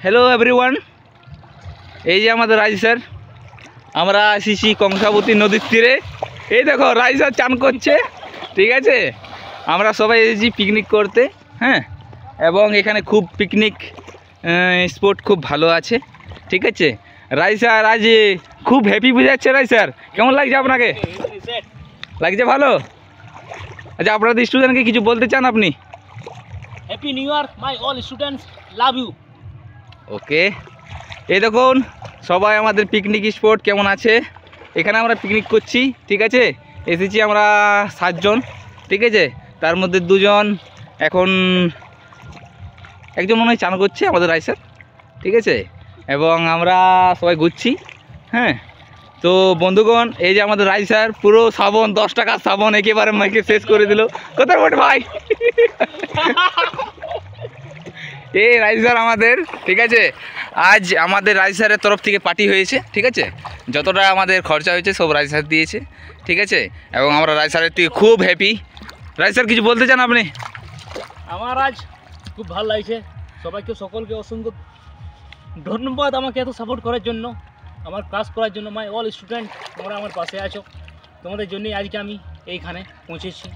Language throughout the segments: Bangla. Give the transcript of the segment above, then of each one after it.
হ্যালো এভরিওয়ান, এই যে আমাদের রাজ স্যার, আমরা এসেছি কংসাবতী নদীর তীরে। এই দেখো রাজ স্যার চান করছে, ঠিক আছে। আমরা সবাই এসেছি পিকনিক করতে, হ্যাঁ। এবং এখানে খুব পিকনিক স্পট খুব ভালো আছে, ঠিক আছে। রাজ স্যার আজ খুব হ্যাপি বুঝাচ্ছে। রাজ স্যার কেমন লাগছে আপনাকে? লাগছে ভালো। আচ্ছা, আপনাদের স্টুডেন্টকে কিছু বলতে চান আপনি? Happy new year my all students, love you. Okay, এই দেখুন সবাই আমাদের পিকনিক স্পট কেমন আছে। এখানে আমরা পিকনিক করছি, ঠিক আছে। এসেছি আমরা 7 জন, ঠিক আছে। তার মধ্যে 2 জন এখন, একজন মনে হয় চান করছে আমাদের রাজ স্যার, ঠিক আছে। এবং আমরা সবাই ঘুরছি, হ্যাঁ। তো বন্ধুগণ, এই যে আমাদের রাজ স্যার পুরো সাবন 10 টাকার সাবন একেবারে মাইকে শেষ করে দিল। কোথায় বট ভাই? এই রাজ স্যার আমাদের, ঠিক আছে। আজ আমাদের রাজ স্যারের তরফ থেকে পার্টি হয়েছে, ঠিক আছে। যতটা আমাদের খরচা হয়েছে সব রাজ স্যার দিয়েছে, ঠিক আছে। এবং আমরা রাজ স্যারের থেকে খুব হ্যাপি। রাজ স্যার কিছু বলতে চান আপনি? আমার আজ খুব ভালো লাগছে। সবাইকে, সকলকে অসংখ্য ধন্যবাদ আমাকে এত সাপোর্ট করার জন্য, আমার ক্লাস করার জন্য। মাই অল স্টুডেন্ট, তোমরা আমার পাশে আছো, তোমাদের জন্যই আজকে আমি এইখানে পৌঁছেছি।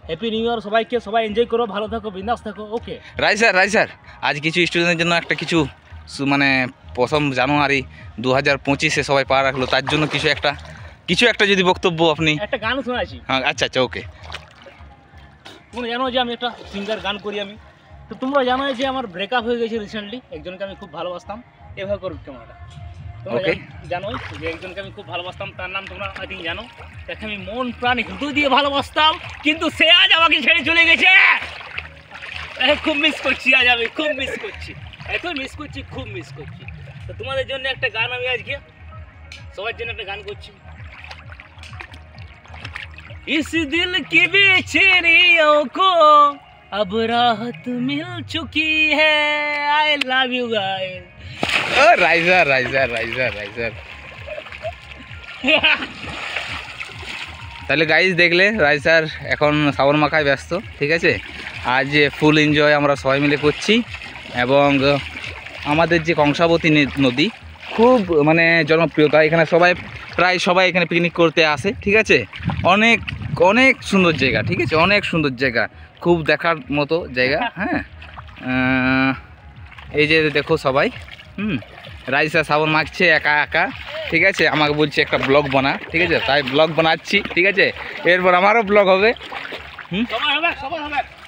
হ্যাপি নিউ ইয়ার সবাইকে, সবাই এনজয় করো, ভালো থাকো, বিন্দাস থাকো। ওকে রাজ স্যার আজ কিছু স্টুডেন্টের জন্য একটা কিছু মানে 1 জানুয়ারি 2025-এ সবাই পা রাখলো, তার জন্য কিছু একটা যদি বক্তব্য আপনি। একটা গান শোনাচ্ছি। হ্যাঁ, আচ্ছা, ওকে। তোমরা জানো যে আমি একটা সিঙ্গার, গান করি আমি। তো তোমরা জানো যে আমার ব্রেকআপ হয়ে গেছে রিসেন্টলি। একজনকে আমি খুব ভালোবাসতাম, এভাবে করুক ক্যামেরাটা। তোমরা জানো যে একজনকে আমি খুব ভালোবাসতাম, তার নাম তোমরা আই থিঙ্ক জানো। তাকে আমি মন প্রাণ হৃদয় দিয়ে ভালোবাসতাম, কিন্তু সে আজ আমাকে ছেড়ে চলে গেছে। খুব মিস করছি আজ, আমি খুব মিস করছি, এত মিস করছি, খুব মিস করছি। তো তোমাদের জন্য একটা গান আমি আজকে সবার জন্য একটা গান করছি। इस दिल की बेचैनियों को अब राहत मिल चुकी है। I love you guys. ও রাজ স্যার তাহলে গাইজ দেখলে রাজ স্যার এখন শ্রাবণ মাখায় ব্যস্ত, ঠিক আছে। আজ ফুল এনজয় আমরা সবাই মিলে করছি। এবং আমাদের যে কংসাবতী নদী খুব মানে জনপ্রিয়তা, এখানে প্রায় সবাই এখানে পিকনিক করতে আসে, ঠিক আছে। অনেক অনেক সুন্দর জায়গা, ঠিক আছে, অনেক সুন্দর জায়গা, খুব দেখার মতো জায়গা, হ্যাঁ। এই যে দেখো সবাই, রাজ স্যার শ্রাবণ মাখছে একা একা, ঠিক আছে। আমাকে বলছে একটা ব্লগ বানা, ঠিক আছে, তাই ব্লগ বানাচ্ছি, ঠিক আছে। এরপর আমারও ব্লগ হবে,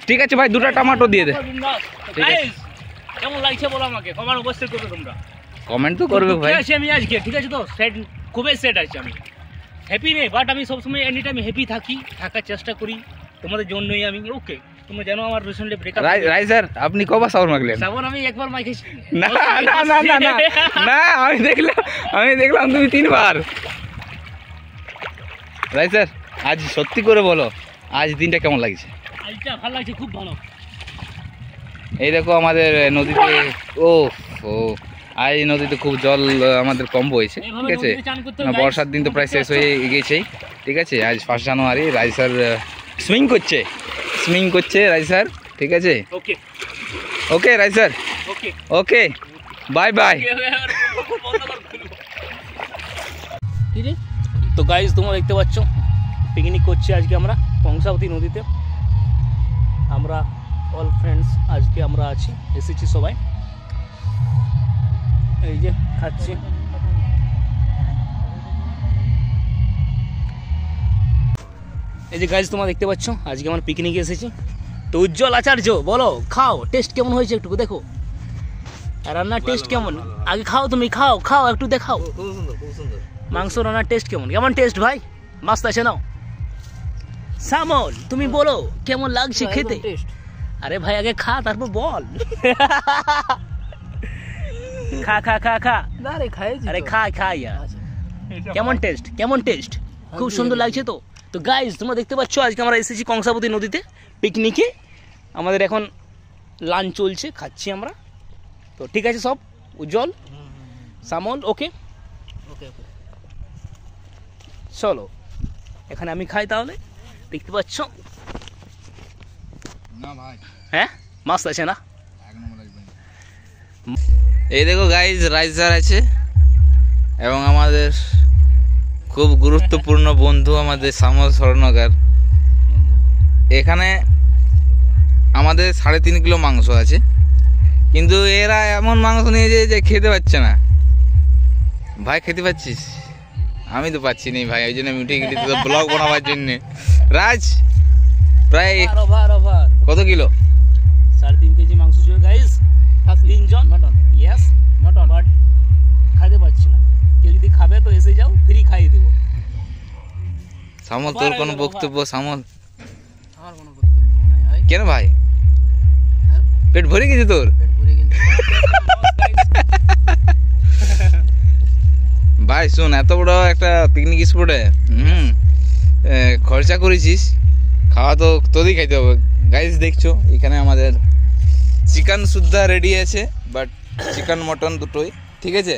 ঠিক আছে ভাই। 2টা টমেটো দিয়ে দে, ঠিক আছে। কেমন লাগছে বলো আমাকে, কমেন্ট অবশ্যই করবে তোমরা। কমেন্ট তো করবে ভাই। ঠিক আছে, আমি আজকে ঠিক আছে তো সেট, খুবই সেট আছে। আমি হ্যাপি নেই, বাট আমি সবসময় এনি টাইম হ্যাপি থাকার চেষ্টা করি তোমাদের জন্যই আমি। ওকে, তোমরা জানো আমার রিসেন্টলি ব্রেকআপ। রাজ স্যার আপনি কবার শ্রাবণ মাখলেন? শ্রাবণ আমি একবার মাখেছি। না, আমি দেখলাম তুমি 3 বার। রাজ স্যার আজ সত্যি করে বলো, আজ দিনটা কেমন লাগছে? আজটা ভালো লাগছে, খুব ভালো। এই দেখো আমাদের নদীতে, আজ নদীতে খুব জল আমাদের কম বইছে, ঠিক আছে। বর্ষার দিন তো প্রায় শেষ হয়ে গেছেই, ঠিক আছে। আজ 1 জানুয়ারি, রাজ স্যার সুইমিং করছে রাজ স্যার, ঠিক আছে। ওকে রাজ স্যার, ওকে, বাই বাই। তো গাইজ তোমরা দেখতে পাচ্ছ পিকনিক করছি আজকে আমরা কংসাবতী নদীতে। আমরা অল ফ্রেন্ডস আজকে আমরা এসেছি সবাই, এই যে খাচ্ছি। এই যে গাইজ তোমরা দেখতে পাচ্ছ আজকে আমার পিকনিকে এসেছি। তো উজ্জ্বল আচার্য, বলো, খাও, টেস্ট কেমন হয়েছে একটু দেখো। রান্নার টেস্ট কেমন? আগে খাও, তুমি খাও একটু দেখাও। মাংস রান্নার টেস্ট কেমন টেস্ট ভাই? মাস্ত আছে নাও। সামল, তুমি বলো কেমন লাগছে খেতে? আরে ভাই আগে খা, তারপর বল। খা। আরে খা ইয়ার। কেমন টেস্ট? খুব সুন্দর লাগছে তো। তো গাইজ তোমরা দেখতে পাচ্ছ আজকে আমরা এসেছি কংসাবতী নদীতে পিকনিকে। আমাদের এখন লাঞ্চ চলছে, খাচ্ছি আমরা। তো ঠিক আছে সব, উজ্জ্বল, সামল, ওকে, চলো এখানে আমি খাই তাহলে। দেখতে পাচ্ছ না ভাই, হ্যাঁ মাস্ত আছে না? এই দেখো গাইজ রাইজার আছে এবং আমাদের খুব গুরুত্বপূর্ণ বন্ধু আমাদের শ্যামল স্বর্ণকার। এখানে আমাদের 3.5 কিলো মাংস আছে, কিন্তু এরা এমন মাংস নিয়ে যায় যে খেতে পাচ্ছে না। ভাই খেতে পাচ্ছিস? আমি তো পাচ্ছি নি ভাই, ওই জন্য আমি উঠে গেছি তো ব্লগ বানাবার জন্য। রাজ প্রায় কত কিলো? 3.5 কেজি মাংস ছিল গাইস, 3 জন মটন। ইয়েস মটন, বাট খাইতে পাচ্ছি না। কেউ যদি খাবে তো এসে যাও, ফ্রি খাইয়ে দেবো। শ্যামল তোর কোনো বক্তব্য? শ্যামল আমার কোনো বক্তব্য নাই ভাই। কেন ভাই, পেট ভরে গেছে তোর? পেট ভরে গেছে ভাই শোন, এত বড় একটা পিকনিক স্পটে খরচা করেছিস, খাওয়া তো তোদেরই খাইতে হবে। গাইস দেখছো এখানে আমাদের চিকেন সুদ্ধা রেডি আছে, বাট চিকেন মটন দুটোই ঠিক আছে।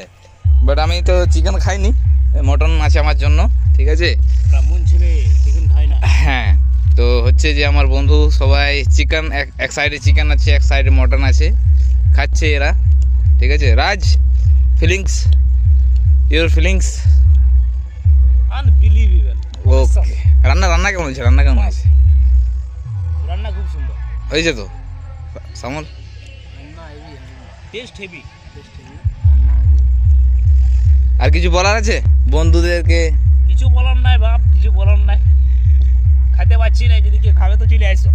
বাট আমি তো চিকেন খাইনি, মটন আছে আমার জন্য, ঠিক আছে। ব্রাহ্মণ ছেলে চিকেন খায় না। হ্যাঁ, তো হচ্ছে যে আমার বন্ধু সবাই চিকেন, এক সাইডে চিকেন আছে, এক সাইডে মটন আছে, খাচ্ছে এরা, ঠিক আছে। রাজ, ফিলিংস, ইউর ফিলিংস? আনবিলিভেবল। ওকে, রান্না কেমন হয়েছে? রান্না কেমন হয়েছে? রান্না খুব সুন্দর হয়েছে তো শ্যামল? রান্না হেভি, টেস্ট হেভি, আর কিছু বলার আছে বন্ধুদেরকে? কিছু বলার নাই বাপ, কিছু বলার নাই। খাইতে পাচ্ছি না, যদি কেউ খাবে তো চলে আসো।